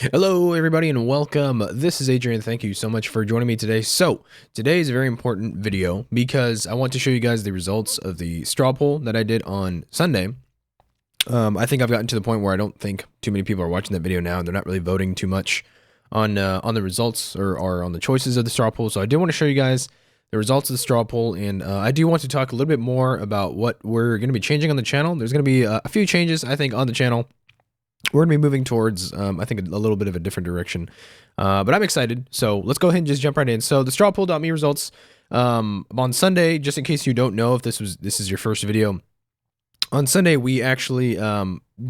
Hello, everybody, and welcome. This is Adrian. Thank you so much for joining me today. So, today is a very important video because I want to show you guys the results of the straw poll that I did on Sunday. I think I've gotten to the point where I don't think too many people are watching that video now, and they're not really voting too much on the results or on the choices of the straw poll. So, I do want to show you guys the results of the straw poll, and I do want to talk a little bit more about what we're going to be changing on the channel. There's going to be a few changes, I think, on the channel. We're going to be moving towards, I think, a little bit of a different direction. But I'm excited. So let's go ahead and just jump right in. So the strawpoll.me results on Sunday, just in case you don't know if this is your first video. On Sunday, we actually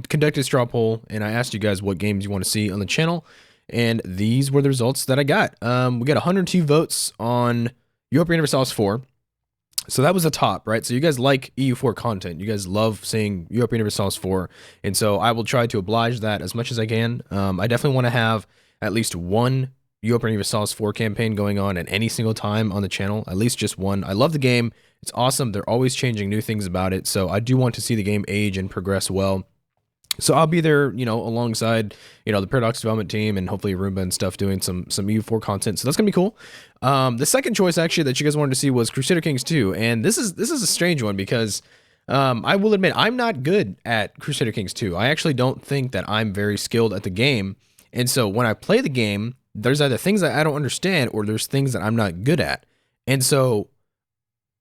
conducted a straw poll, and I asked you guys what games you want to see on the channel. And these were the results that I got. We got 102 votes on Europa Universalis IV. So that was the top, right? So you guys like EU4 content. You guys love seeing Europa Universalis IV. And so I will try to oblige that as much as I can. I definitely want to have at least one Europa Universalis IV campaign going on at any single time on the channel. At least just one. I love the game. It's awesome. They're always changing new things about it. So I do want to see the game age and progress well. So I'll be there, alongside, the Paradox development team and hopefully Arumba and stuff doing some EU4 content. So that's gonna be cool. The second choice actually that you guys wanted to see was Crusader Kings 2, and this is a strange one because I will admit I'm not good at Crusader Kings 2. I actually don't think that I'm very skilled at the game, and so when I play the game, there's either things that I don't understand or there's things that I'm not good at, and so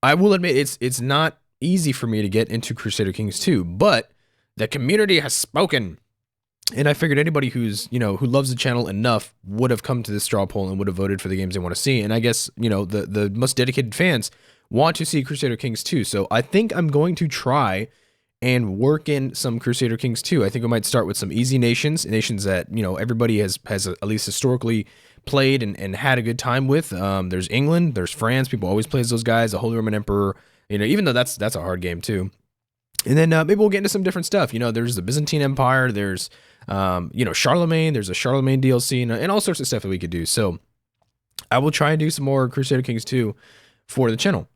I will admit it's not easy for me to get into Crusader Kings 2, but the community has spoken, and I figured anybody who's, who loves the channel enough would have come to this straw poll and would have voted for the games they want to see. And I guess, the most dedicated fans want to see Crusader Kings 2. So I think I'm going to try and work in some Crusader Kings 2. I think we might start with some easy nations that, everybody has at least historically played and had a good time with. There's England, there's France. People always play as those guys, the Holy Roman Emperor, even though that's a hard game too. And then maybe we'll get into some different stuff. There's the Byzantine Empire. There's, Charlemagne. There's a Charlemagne DLC and all sorts of stuff that we could do. So I will try and do some more Crusader Kings 2 for the channel.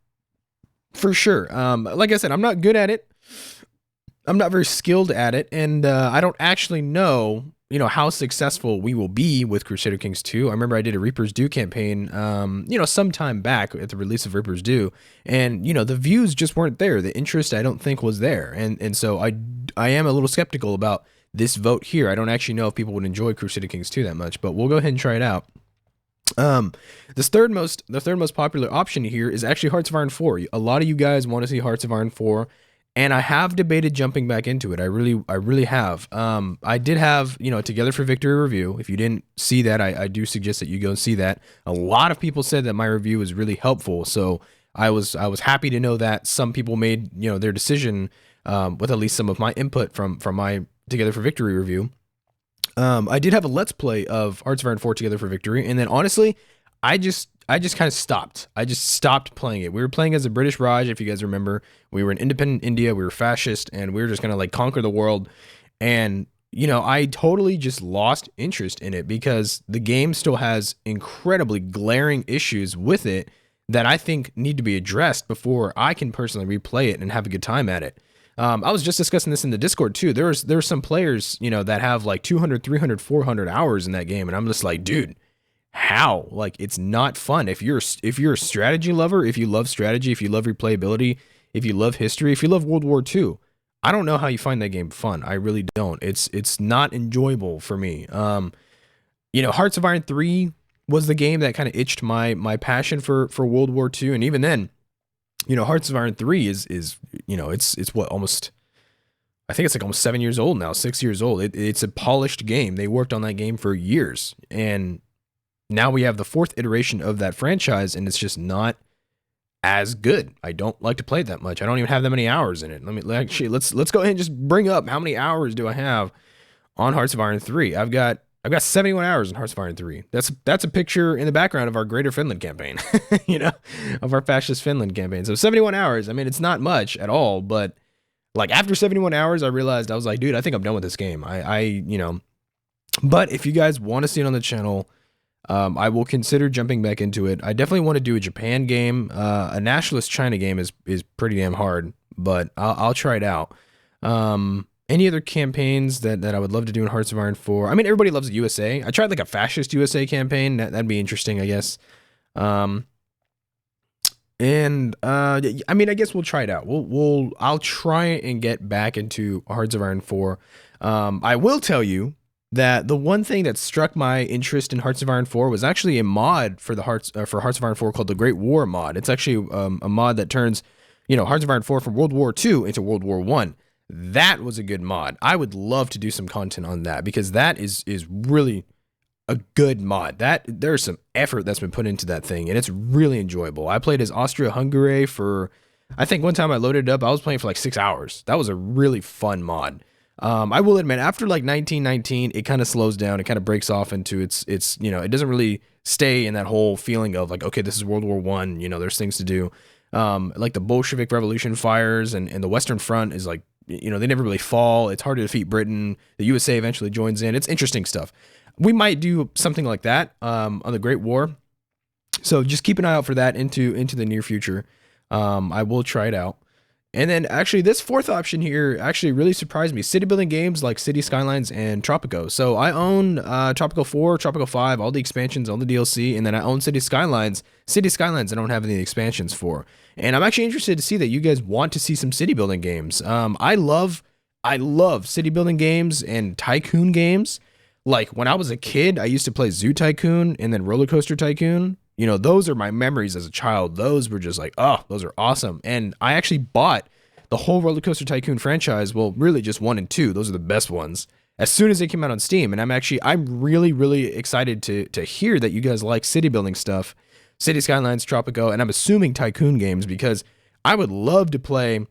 For sure. Like I said, I'm not good at it. I'm not very skilled at it. And I don't actually know, how successful we will be with Crusader Kings 2. I remember I did a Reaper's Due campaign, some time back at the release of Reaper's Due, and, the views just weren't there. The interest, I don't think, was there. And so I am a little skeptical about this vote here. I don't actually know if people would enjoy Crusader Kings 2 that much, but we'll go ahead and try it out. The third most popular option here is actually Hearts of Iron 4. A lot of you guys want to see Hearts of Iron 4. And I have debated jumping back into it. I really have. I did have, Together for Victory review. If you didn't see that, I do suggest that you go see that. A lot of people said that my review was really helpful. So I was happy to know that some people made, their decision with at least some of my input from my Together for Victory review. I did have a Let's Play of Hearts of Iron 4 Together for Victory. And then honestly, I just kind of stopped. I just stopped playing it. We were playing as a British Raj, if you guys remember. We were in independent India. We were fascist, and we were just going to conquer the world. And, I totally just lost interest in it because the game still has incredibly glaring issues with it that I think need to be addressed before I can personally replay it and have a good time at it. I was just discussing this in the Discord too. There's some players, that have 200, 300, 400 hours in that game. And I'm just like, dude, how? It's not fun. If you're a strategy lover, if you love strategy, if you love replayability, if you love history, if you love World War II, I don't know how you find that game fun. I really don't. It's not enjoyable for me. Hearts of Iron 3 was the game that kind of itched my passion for World War II, and even then, Hearts of Iron 3 is it's what, almost, I think it's almost 7 years old now, 6 years old. It's a polished game. They worked on that game for years, and now we have the fourth iteration of that franchise, and it's just not as good. I don't like to play it that much. I don't even have that many hours in it. Let's go ahead and just bring up how many hours do I have on Hearts of Iron 3. I've got 71 hours in Hearts of Iron 3. That's a picture in the background of our Greater Finland campaign, of our fascist Finland campaign. So 71 hours. I mean, it's not much at all, but after 71 hours, I realized, I was like, dude, I think I'm done with this game. But if you guys want to see it on the channel, I will consider jumping back into it. I definitely want to do a Japan game. A nationalist China game is pretty damn hard, but I'll try it out. Any other campaigns that I would love to do in Hearts of Iron 4? I mean, everybody loves the USA. I tried like a fascist USA campaign. That'd be interesting, I guess. Um, and I mean, I guess we'll try it out. I'll try and get back into Hearts of Iron 4. I will tell you that the one thing that struck my interest in Hearts of Iron 4 was actually a mod for the Hearts of Iron 4 called the Great War mod. It's actually a mod that turns, Hearts of Iron 4 from World War II into World War I. That was a good mod. I would love to do some content on that because that is really a good mod. There's some effort that's been put into that thing, and it's really enjoyable. I played as Austria-Hungary for, I think one time I loaded it up, I was playing for like 6 hours. That was a really fun mod. I will admit, after like 1919, it kind of slows down. It kind of breaks off into its, it doesn't really stay in that whole feeling of like, okay, this is World War One. There's things to do. Like the Bolshevik Revolution fires and the Western Front is like, they never really fall. It's hard to defeat Britain. The USA eventually joins in. It's interesting stuff. We might do something like that on the Great War. So just keep an eye out for that into the near future. I will try it out. And then actually this fourth option here actually really surprised me. City building games like City Skylines and Tropico. So I own Tropico 4, Tropico 5, all the expansions, all the DLC, and then I own City Skylines. City Skylines I don't have any expansions for. And I'm actually interested to see that you guys want to see some city building games. I love city building games and tycoon games. Like when I was a kid, I used to play Zoo Tycoon and then Roller Coaster Tycoon. Those are my memories as a child. Those were just like, oh, those are awesome. And I actually bought the whole Roller Coaster Tycoon franchise. Well, really just 1 and 2. Those are the best ones. As soon as they came out on Steam. And I'm really, really excited to hear that you guys like city building stuff. City Skylines, Tropico, and I'm assuming tycoon games because I would love to play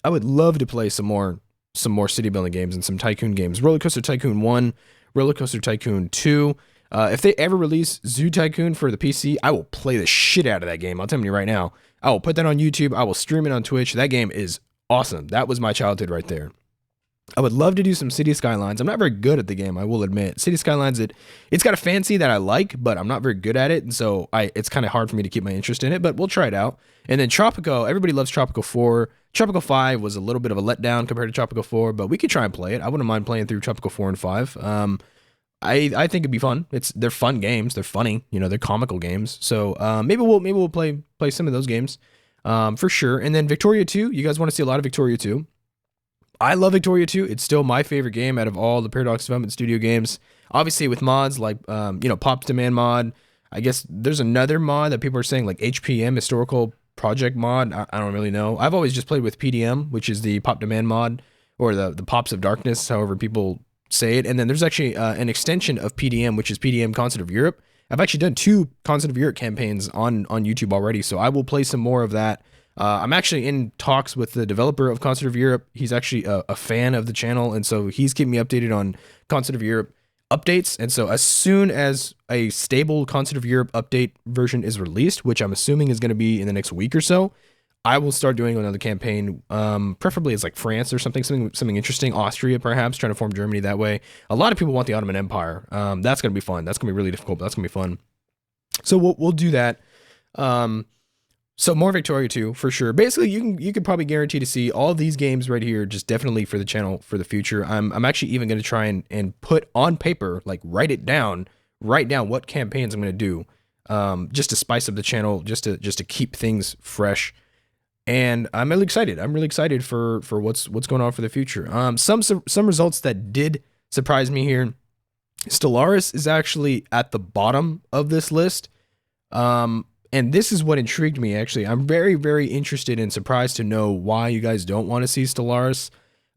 some more city building games and some tycoon games. Roller Coaster Tycoon 1, Roller Coaster Tycoon 2. If they ever release Zoo Tycoon for the PC, I will play the shit out of that game. I'll tell you right now. I will put that on YouTube. I will stream it on Twitch. That game is awesome. That was my childhood right there. I would love to do some City Skylines. I'm not very good at the game, I will admit. City Skylines, it's got a fancy that I like, but I'm not very good at it, and so it's kind of hard for me to keep my interest in it, but we'll try it out. And then Tropico, everybody loves Tropico 4. Tropico 5 was a little bit of a letdown compared to Tropico 4, but we could try and play it. I wouldn't mind playing through Tropico 4 and 5. I think it'd be fun. They're fun games. They're funny. They're comical games. So maybe we'll play some of those games for sure. And then Victoria 2. You guys want to see a lot of Victoria 2. I love Victoria 2. It's still my favorite game out of all the Paradox Development Studio games. Obviously with mods like Pop Demand mod. I guess there's another mod that people are saying like HPM Historical Project mod. I don't really know. I've always just played with PDM, which is the Pop Demand mod, or the Pops of Darkness, however people say it. And then there's actually an extension of PDM, which is PDM Concert of Europe. I've actually done 2 Concert of Europe campaigns on YouTube already, so I will play some more of that. I'm actually in talks with the developer of Concert of Europe. He's actually a fan of the channel, and so he's keeping me updated on Concert of Europe updates. And so as soon as a stable Concert of Europe update version is released, which I'm assuming is going to be in the next week or so, I will start doing another campaign. Preferably it's like France or something interesting. Austria, perhaps, trying to form Germany that way. A lot of people want the Ottoman Empire. That's going to be fun. That's going to be really difficult, but that's going to be fun. So we'll do that. So more Victoria 2 for sure. Basically, you can probably guarantee to see all these games right here, just definitely for the channel for the future. I'm actually even going to try and put on paper, like write down what campaigns I'm going to do, just to spice up the channel, just to keep things fresh. And I'm really excited. I'm really excited for what's going on for the future. Some results that did surprise me here. Stellaris is actually at the bottom of this list. And this is what intrigued me, actually. I'm very, very interested and surprised to know why you guys don't want to see Stellaris.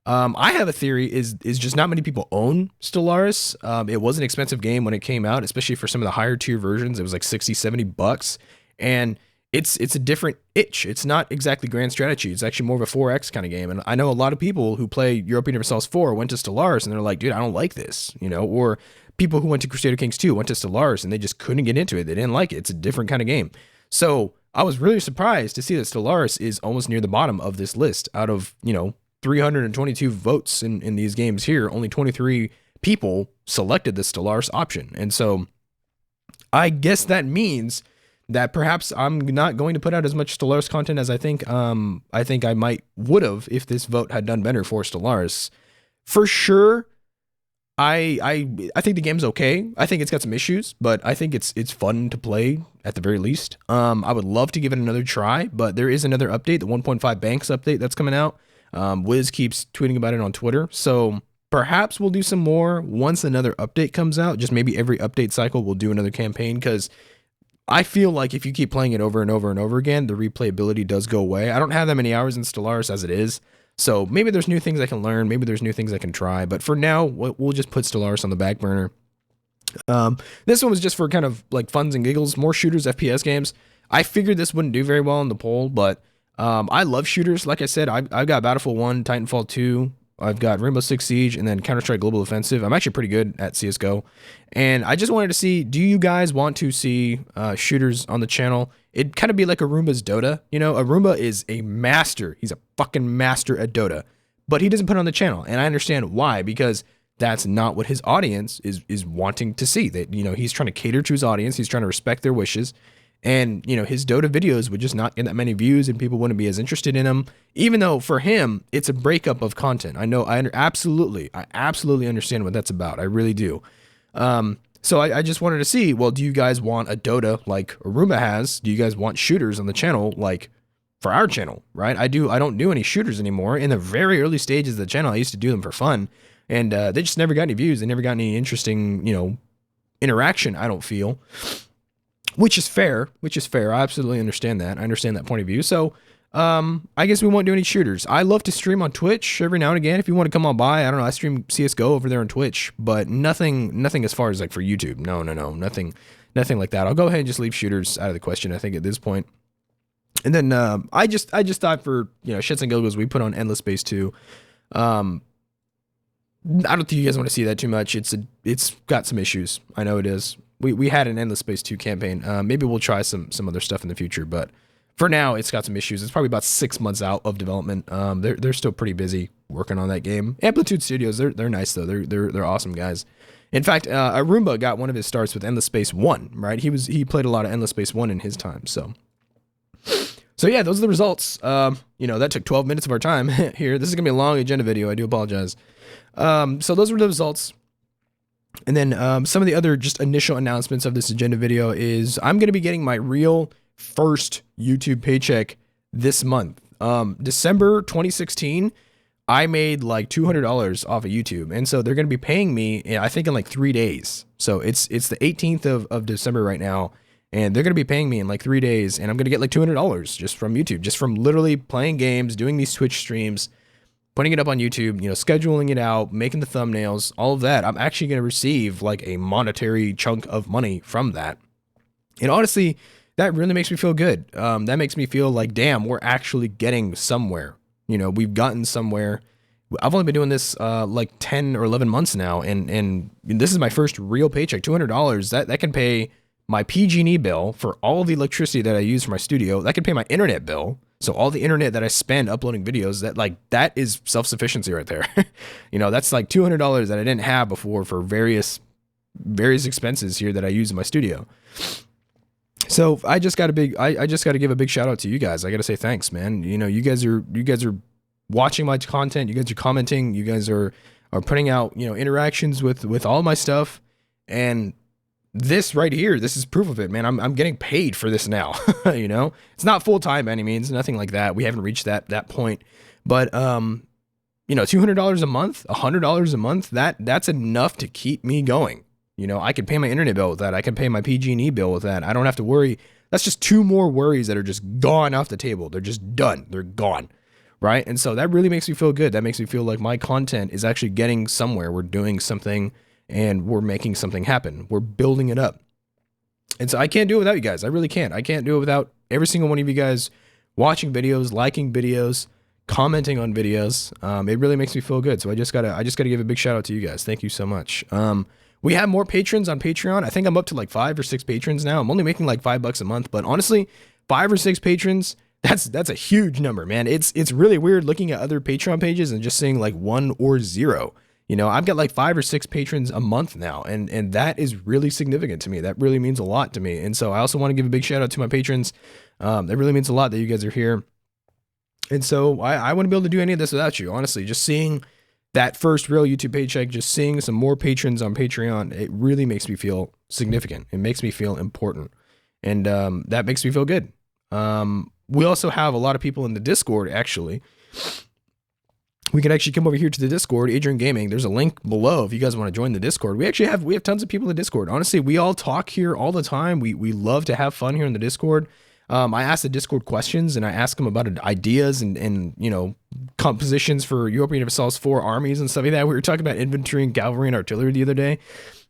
I have a theory is just not many people own Stellaris. It was an expensive game when it came out, especially for some of the higher tier versions. It was like $60-$70. And it's a different itch. It's not exactly grand strategy. It's actually more of a 4X kind of game. And I know a lot of people who play Europa Universalis 4 went to Stellaris and they're like, dude, I don't like this, or people who went to Crusader Kings 2 went to Stellaris and they just couldn't get into it. They didn't like it. It's a different kind of game. So I was really surprised to see that Stellaris is almost near the bottom of this list. Out of, 322 votes in these games here, only 23 people selected the Stellaris option. And so I guess that means that perhaps I'm not going to put out as much Stellaris content as I think I might would have if this vote had done better for Stellaris. For sure, I think the game's okay. I think it's got some issues, but I think it's fun to play at the very least. I would love to give it another try, but there is another update, the 1.5 Banks update that's coming out. Wiz keeps tweeting about it on Twitter, so perhaps we'll do some more once another update comes out. Just maybe every update cycle we'll do another campaign, because I feel like if you keep playing it over and over and over again, the replayability does go away. I don't have that many hours in Stellaris as it is. So maybe there's new things I can learn. Maybe there's new things I can try. But for now, we'll just put Stellaris on the back burner. This one was just for kind of like funs and giggles, more shooters, FPS games. I figured this wouldn't do very well in the poll, but I love shooters. Like I said, I've got Battlefield 1, Titanfall 2, I've got Rainbow Six Siege, and then Counter-Strike Global Offensive. I'm actually pretty good at CSGO. And I just wanted to see, do you guys want to see shooters on the channel? It'd kind of be like Arumba's Dota. You know, Arumba is a master. He's a fucking master at Dota. But he doesn't put it on the channel. And I understand why, because that's not what his audience is wanting to see. That, you know, he's trying to cater to his audience. He's trying to respect their wishes. And, you know, his Dota videos would just not get that many views and people wouldn't be as interested in them. Even though for him, it's a breakup of content. I know, I absolutely understand what that's about. I really do. So I just wanted to see, well, do you guys want a Dota like Arumba has? Do you guys want shooters on the channel like for our channel, right? I don't do any shooters anymore. In the very early stages of the channel, I used to do them for fun. And they just never got any views. They never got any interesting, you know, interaction, I don't feel. Which is fair. I absolutely understand that. I understand that point of view. So I guess we won't do any shooters. I love to stream on Twitch every now and again. If you want to come on by, I don't know, I stream CSGO over there on Twitch, but nothing as far as like for YouTube. No, nothing like that. I'll go ahead and just leave shooters out of the question, I think, at this point. And then I just thought, for, you know, shits and giggles, we put on Endless Space 2. I don't think you guys want to see that too much. It's got some issues. I know it is. We had an Endless Space 2 campaign. Maybe we'll try some other stuff in the future, but for now, it's got some issues. It's probably about 6 months out of development. They're still pretty busy working on that game. Amplitude Studios, they're nice though. They're awesome guys. In fact, Arumba got one of his starts with Endless Space 1, right? He played a lot of Endless Space 1 in his time. So yeah, those are the results. You know, that took 12 minutes of our time here. This is gonna be a long agenda video. I do apologize. So those were the results. And then some of the other just initial announcements of this agenda video is I'm going to be getting my real first YouTube paycheck this month. December 2016, I made like $200 off of YouTube. And so they're going to be paying me, I think, in like 3 days. So it's the 18th of December right now. And they're going to be paying me in like 3 days. And I'm going to get like $200 just from YouTube, just from literally playing games, doing these Twitch streams, putting it up on YouTube, you know, scheduling it out, making the thumbnails, all of that. I'm actually going to receive like a monetary chunk of money from that. And honestly, that really makes me feel good. That makes me feel like, damn, we're actually getting somewhere. You know, we've gotten somewhere. I've only been doing this like 10 or 11 months now. And this is my first real paycheck, $200. That can pay my PG&E bill for all the electricity that I use for my studio. That can pay my internet bill. So all the internet that I spend uploading videos, that is self-sufficiency right there. You know, that's like $200 that I didn't have before for various expenses here that I use in my studio. So I just got to give a big shout out to you guys. I got to say thanks, man. You know, you guys are watching my content. You guys are commenting. You guys are putting out, you know, interactions with all my stuff. And this right here, this is proof of it, man. I'm getting paid for this now. You know, it's not full time by any means, nothing like that. We haven't reached that point, but you know, $200 a month, $100 a month, that's enough to keep me going. You know, I can pay my internet bill with that. I can pay my PG&E bill with that. I don't have to worry. That's just 2 more worries that are just gone off the table. They're just done. They're gone. Right. And so that really makes me feel good. That makes me feel like my content is actually getting somewhere. We're doing something and we're making something happen. We're building it up. And so I can't do it without you guys. I really can't. I can't do it without every single one of you guys watching videos, liking videos, commenting on videos. It really makes me feel good. So I just gotta give a big shout out to you guys. Thank you so much. We have more patrons on Patreon. I think I'm up to like 5 or 6 patrons now. I'm only making like $5 a month, but honestly, 5 or 6 patrons, that's a huge number, man. It's really weird looking at other Patreon pages and just seeing like 1 or 0. You know, I've got like 5 or 6 patrons a month now, and that is really significant to me. That really means a lot to me. And so I also want to give a big shout out to my patrons. That really means a lot that you guys are here. And so I wouldn't be able to do any of this without you. Honestly, just seeing that first real YouTube paycheck, just seeing some more patrons on Patreon, it really makes me feel significant. It makes me feel important. And that makes me feel good. We also have a lot of people in the Discord, actually. We can actually come over here to the Discord, Adrian Gaming. There's a link below if you guys want to join the Discord. We have tons of people in the Discord. Honestly, we all talk here all the time. We love to have fun here in the Discord. I ask the Discord questions, and I ask them about ideas and you know, compositions for Europa Universalis IV armies and stuff like that. We were talking about infantry and cavalry and artillery the other day,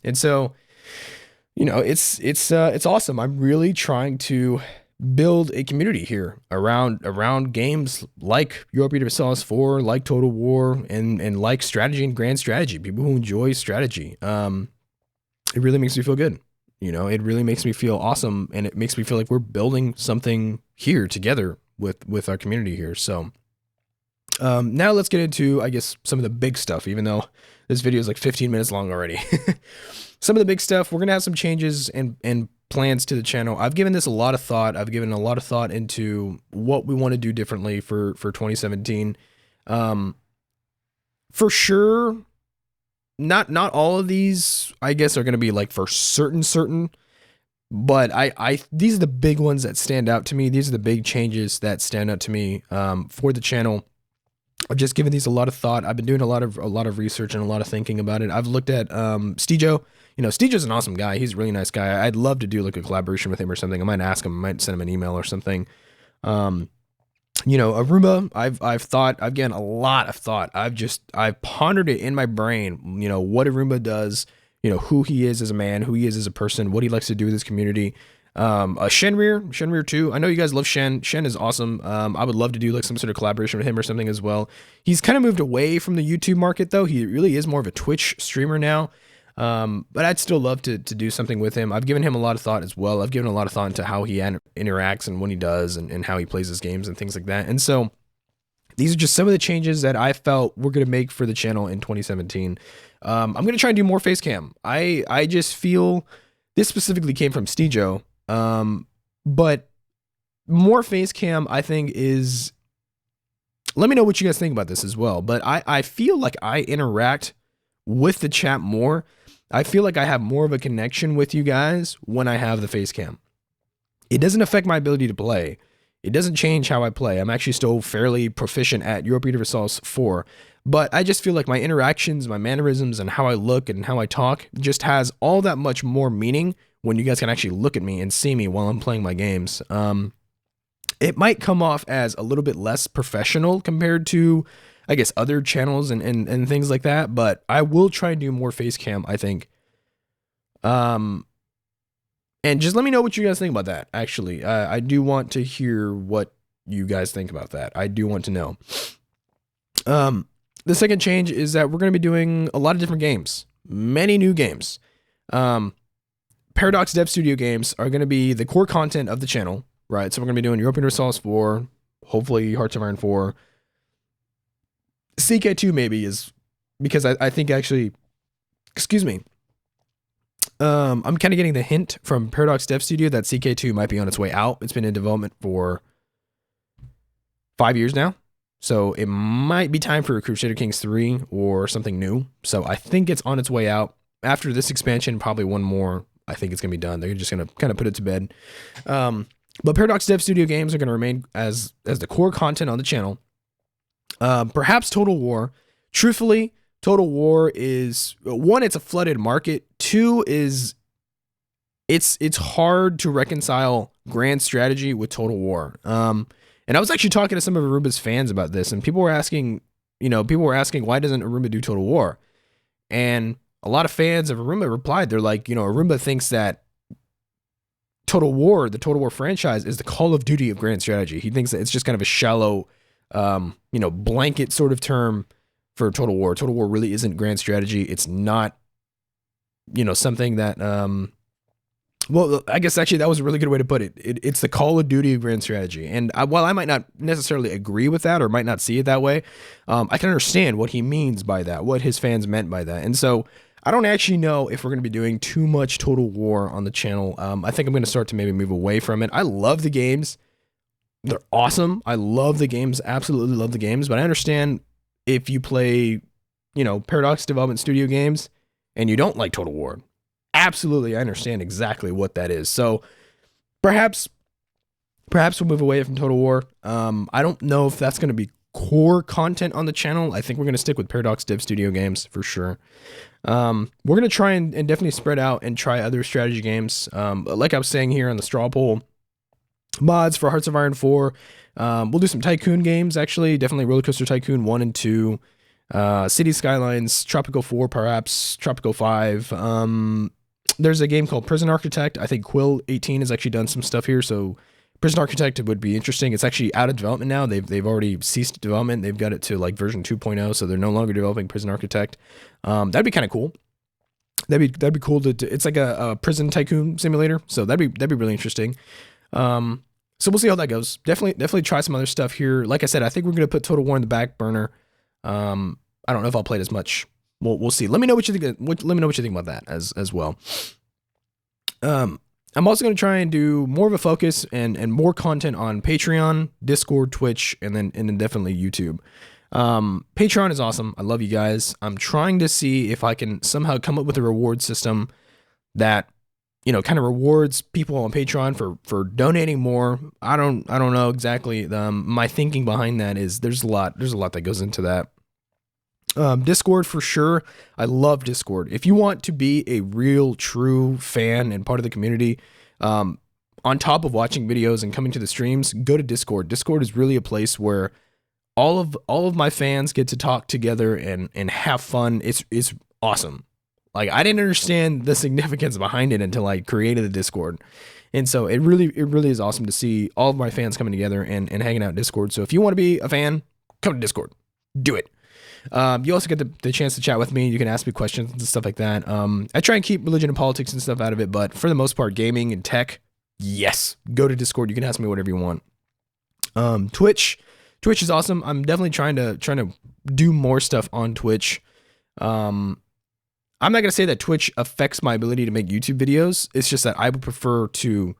and so, you know, it's awesome. I'm really trying to build a community here around games like Europa Universalis IV, like Total War, and like strategy and grand strategy. People who enjoy strategy. It really makes me feel good. You know, it really makes me feel awesome, and it makes me feel like we're building something here together with our community here. So now let's get into, I guess, some of the big stuff, even though this video is like 15 minutes long already. Some of the big stuff, we're going to have some changes and plans to the channel. I've given this a lot of thought. I've given a lot of thought into what we want to do differently for 2017. For sure, not all of these, I guess, are going to be like for certain, but these are the big ones that stand out to me. These are the big changes that stand out to me for the channel. I've just given these a lot of thought. I've been doing a lot of research and a lot of thinking about it. I've looked at Stejo. You know, Stejo's an awesome guy. He's a really nice guy. I'd love to do like a collaboration with him or something. I might ask him. I might send him an email or something. You know, Arumba, I've given a lot of thought. I've pondered it in my brain, you know, what Arumba does, you know, who he is as a man, who he is as a person, what he likes to do with his community. Shenrir too. I know you guys love Shen. Shen is awesome. I would love to do like some sort of collaboration with him or something as well. He's kind of moved away from the YouTube market though. He really is more of a Twitch streamer now. But I'd still love to do something with him. I've given him a lot of thought as well. I've given a lot of thought into how he interacts and what he does and how he plays his games and things like that. And so these are just some of the changes that I felt we're going to make for the channel in 2017. I'm going to try and do more face cam. I just feel this specifically came from Stejo. But more face cam, I think, is, let me know what you guys think about this as well. But I feel like I interact with the chat more. I feel like I have more of a connection with you guys when I have the face cam. It doesn't affect my ability to play. It doesn't change how I play. I'm actually still fairly proficient at Europa Universalis IV, but I just feel like my interactions, my mannerisms, and how I look and how I talk just has all that much more meaning when you guys can actually look at me and see me while I'm playing my games. It might come off as a little bit less professional compared to, I guess, other channels and things like that, but I will try and do more face cam, I think. And just let me know what you guys think about that, actually. I do want to hear what you guys think about that. I do want to know. The second change is that we're going to be doing a lot of different games. Many new games. Paradox Dev Studio games are going to be the core content of the channel, right? So we're going to be doing Europa Universalis IV, hopefully Hearts of Iron 4. CK2 maybe is, because I think actually, excuse me, I'm kind of getting the hint from Paradox Dev Studio that CK2 might be on its way out. It's been in development for 5 years now, so it might be time for Crusader Kings 3 or something new. So I think it's on its way out. After this expansion, probably one more, I think it's going to be done. They're just going to kind of put it to bed. But Paradox Dev Studio games are going to remain as the core content on the channel. Perhaps Total War. Truthfully, Total War is, one, it's a flooded market. Two is it's hard to reconcile grand strategy with Total War. And I was actually talking to some of Arumba's fans about this, and people were asking, why doesn't Arumba do Total War? And a lot of fans of Arumba replied, they're like, Arumba thinks that Total War, the Total War franchise, is the Call of Duty of grand strategy. He thinks that it's just kind of a shallow, blanket sort of term for Total War. Total War really isn't grand strategy. It's not, something that, well, I guess actually that was a really good way to put it. It's the Call of Duty of grand strategy. And while I might not necessarily agree with that or might not see it that way, I can understand what he means by that, what his fans meant by that. And so I don't actually know if we're going to be doing too much Total War on the channel. I think I'm going to start to maybe move away from it. I love the games. They're awesome. I love the games, absolutely love the games, but I understand if you play Paradox Development Studio games and you don't like Total War, absolutely, I understand exactly what that is. So perhaps we'll move away from Total War. I don't know if that's going to be core content on the channel. I think we're going to stick with Paradox Dev Studio games for sure. We're going to try and definitely spread out and try other strategy games. Like I was saying here on the straw poll, mods for Hearts of Iron 4. We'll do some Tycoon games, actually. Definitely Roller Coaster Tycoon 1 and 2. City Skylines, Tropico 4, perhaps. Tropico 5. There's a game called Prison Architect. I think Quill18 has actually done some stuff here, so Prison Architect would be interesting. It's actually out of development now. They've already ceased development. They've got it to like version 2.0, so they're no longer developing Prison Architect. That'd be kind of cool. That'd be cool it's like a prison tycoon simulator, so that'd be really interesting. So we'll see how that goes. Definitely try some other stuff here. Like I said, I think we're gonna put Total War in the back burner. I don't know if I'll play it as much. We'll see. Let me know what you think. Let me know what you think about that as well. I'm also going to try and do more of a focus and more content on Patreon, Discord, Twitch, and then definitely YouTube. Patreon is awesome. I love you guys. I'm trying to see if I can somehow come up with a reward system that, kind of rewards people on Patreon for donating more. I don't know exactly. My thinking behind that is there's a lot that goes into that. Discord for sure. I love Discord. If you want to be a real true fan and part of the community, on top of watching videos and coming to the streams, go to Discord. Discord is really a place where all of my fans get to talk together and have fun. It's awesome. Like, I didn't understand the significance behind it until I created the Discord. And so it really is awesome to see all of my fans coming together and hanging out in Discord. So if you want to be a fan, come to Discord. Do it. You also get the chance to chat with me. You can ask me questions and stuff like that. I try and keep religion and politics and stuff out of it, but for the most part, gaming and tech, yes, go to Discord. You can ask me whatever you want. Twitch is awesome. I'm definitely trying to do more stuff on Twitch. I'm not going to say that Twitch affects my ability to make YouTube videos. It's just that I would prefer to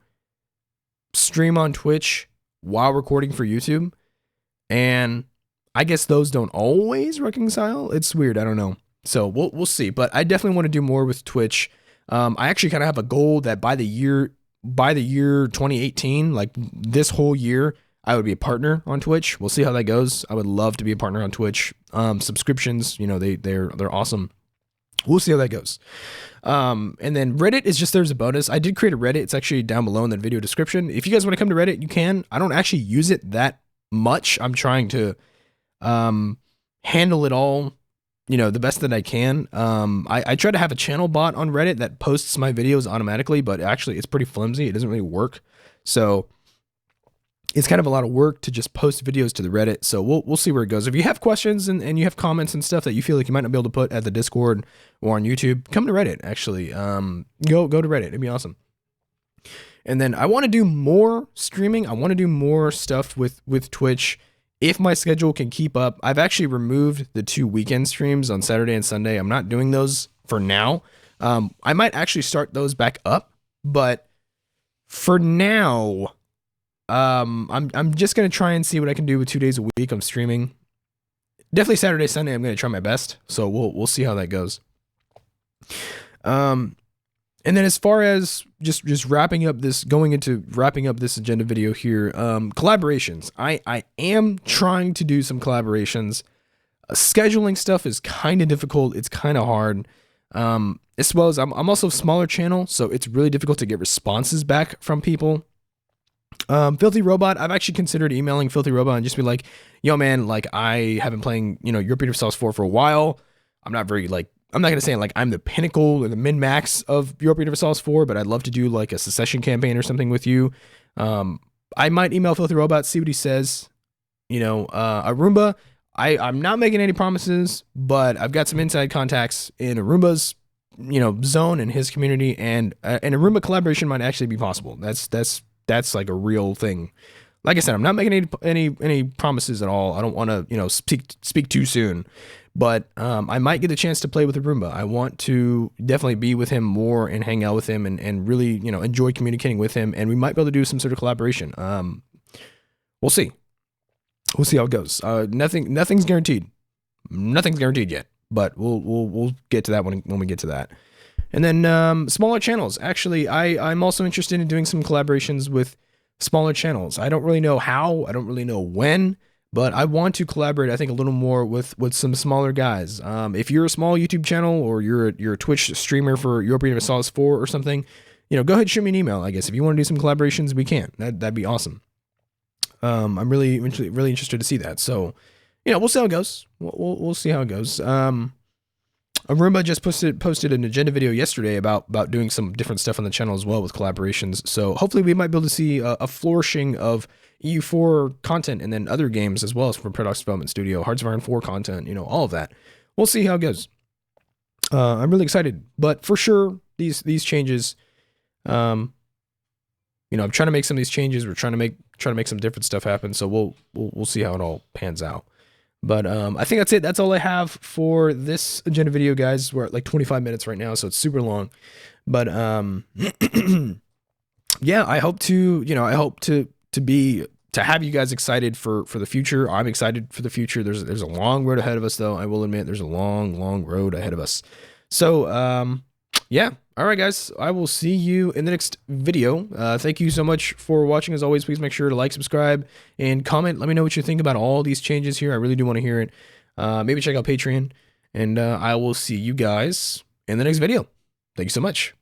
stream on Twitch while recording for YouTube. And I guess those don't always reconcile. It's weird. I don't know. So we'll see. But I definitely want to do more with Twitch. I actually kind of have a goal that by the year 2018, like this whole year, I would be a partner on Twitch. We'll see how that goes. I would love to be a partner on Twitch. Subscriptions, they're awesome. We'll see how that goes. And then Reddit is just there as a bonus. I did create a Reddit. It's actually down below in the video description. If you guys want to come to Reddit, you can. I don't actually use it that much. I'm trying to handle it all, the best that I can. I try to have a channel bot on Reddit that posts my videos automatically, but actually it's pretty flimsy. It doesn't really work. So it's kind of a lot of work to just post videos to the Reddit. So we'll see where it goes. If you have questions and you have comments and stuff that you feel like you might not be able to put at the Discord or on YouTube, come to Reddit, actually. Go to Reddit. It'd be awesome. And then I want to do more streaming. I want to do more stuff with Twitch. If my schedule can keep up, I've actually removed the 2 weekend streams on Saturday and Sunday. I'm not doing those for now. I might actually start those back up, but for now, I'm just going to try and see what I can do with 2 days a week. I'm streaming. Definitely Saturday, Sunday, I'm going to try my best. So we'll see how that goes. And then as far as just wrapping up this agenda video here, collaborations. I am trying to do some collaborations. Scheduling stuff is kind of difficult. It's kind of hard. As well as I'm also a smaller channel, so it's really difficult to get responses back from people. Filthy Robot, I've actually considered emailing Filthy Robot and just be like, yo man, like I have been playing, Europa Universalis IV for a while. I'm not going to say like I'm the pinnacle or the min-max of Europa Universalis IV, but I'd love to do like a secession campaign or something with you. I might email Filthy Robot, see what he says. Arumba, I'm not making any promises, but I've got some inside contacts in Arumba's, zone and his community, and an Arumba collaboration might actually be possible. That's like a real thing. Like I said, I'm not making any promises at all. I don't want to, speak too soon. But I might get a chance to play with Arumba. I want to definitely be with him more and hang out with him and really, enjoy communicating with him. And we might be able to do some sort of collaboration. We'll see. We'll see how it goes. Nothing's guaranteed. Nothing's guaranteed yet. but we'll get to that when we get to that. And then smaller channels. Actually, I'm also interested in doing some collaborations with smaller channels. I don't really know how, I don't really know when, but I want to collaborate, I think, a little more with some smaller guys. If you're a small YouTube channel, or you're a Twitch streamer for Europa Universalis IV or something, you know, go ahead and shoot me an email. I guess if you want to do some collaborations, we can. That'd be awesome. I'm really interested to see that. So, you know, we'll see how it goes. We'll see how it goes. Arumba just posted an agenda video yesterday about doing some different stuff on the channel as well with collaborations. So hopefully we might be able to see a flourishing of EU4 content, and then other games as well as from Paradox Development Studio, Hearts of Iron 4 content, you know, all of that. We'll see how it goes. I'm really excited, but for sure these changes, you know, I'm trying to make some of these changes. We're trying to make some different stuff happen. So we'll see how it all pans out. But I think that's it. That's all I have for this agenda video, guys. We're at like 25 minutes right now, so it's super long. But yeah, I hope to have you guys excited for the future. I'm excited for the future. There's a long road ahead of us, though. I will admit there's a long road ahead of us. So yeah. All right, guys, I will see you in the next video. Thank you so much for watching. As always, please make sure to like, subscribe, and comment. Let me know what you think about all these changes here. I really do want to hear it. Maybe check out Patreon, and I will see you guys in the next video. Thank you so much.